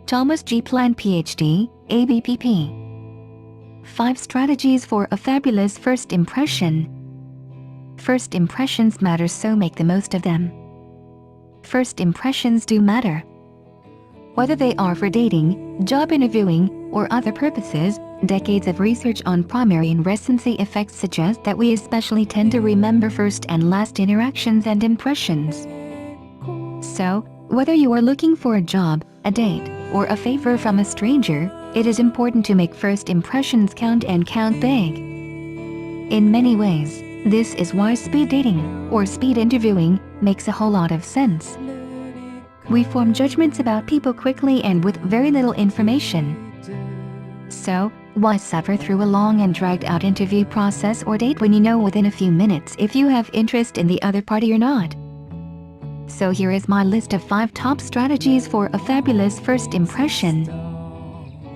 Thomas G. Plan PhD, ABPP. 5 Strategies for a Fabulous First Impression. First impressions matter, so make the most of them. First impressions do matter. Whether they are for dating, job interviewing, or other purposes, decades of research on primary and recency effects suggest that we especially tend to remember first and last interactions and impressions. So, whether you are looking for a job, a date, or a favor from a stranger, it is important to make first impressions count and count big. In many ways, this is why speed dating, or speed interviewing, makes a whole lot of sense. We form judgments about people quickly and with very little information. So, why suffer through a long and dragged-out interview process or date when you know within a few minutes if you have interest in the other party or not? So here is my list of 5 top strategies for a fabulous first impression.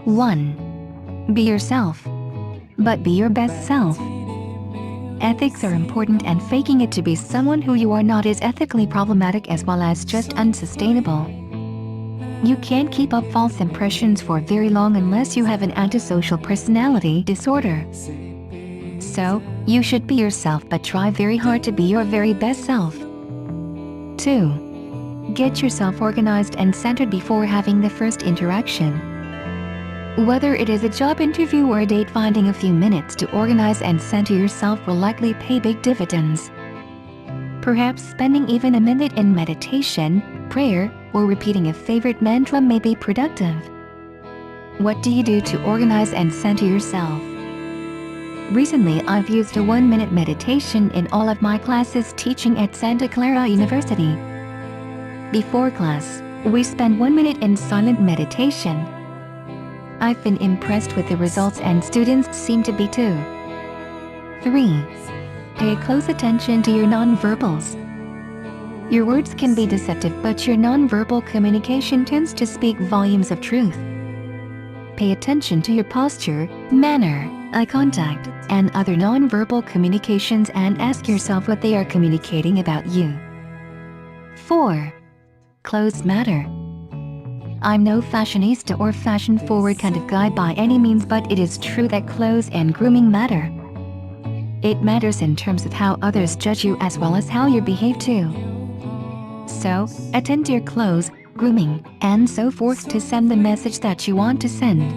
1. Be yourself. But be your best self. Ethics are important, and faking it to be someone who you are not is ethically problematic as well as just unsustainable. You can't keep up false impressions for very long unless you have an antisocial personality disorder. So, you should be yourself, but try very hard to be your very best self. 2. Get yourself organized and centered before having the first interaction. Whether it is a job interview or a date, finding a few minutes to organize and center yourself will likely pay big dividends. Perhaps spending even a minute in meditation, prayer, or repeating a favorite mantra may be productive. What do you do to organize and center yourself? Recently, I've used a 1-minute meditation in all of my classes teaching at Santa Clara University. Before class, we spend 1 minute in silent meditation. I've been impressed with the results, and students seem to be too. 3. Pay close attention to your nonverbals. Your words can be deceptive, but your nonverbal communication tends to speak volumes of truth. Pay attention to your posture, manner, eye contact, and other nonverbal communications, and ask yourself what they are communicating about you. 4. Clothes matter. I'm no fashionista or fashion-forward kind of guy by any means, but it is true that clothes and grooming matter. It matters in terms of how others judge you as well as how you behave too. So, attend to your clothes, grooming, and so forth to send the message that you want to send.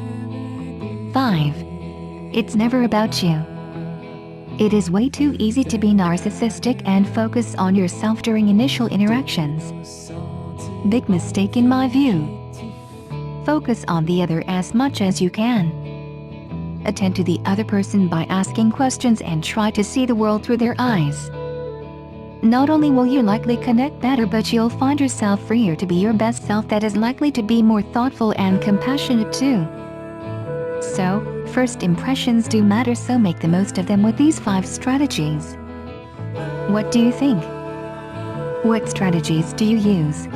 5. It's never about you. It is way too easy to be narcissistic and focus on yourself during initial interactions. Big mistake in my view. Focus on the other as much as you can. Attend to the other person by asking questions and try to see the world through their eyes. Not only will you likely connect better, but you'll find yourself freer to be your best self that is likely to be more thoughtful and compassionate too. So, first impressions do matter, so make the most of them with these 5 strategies. What do you think? What strategies do you use?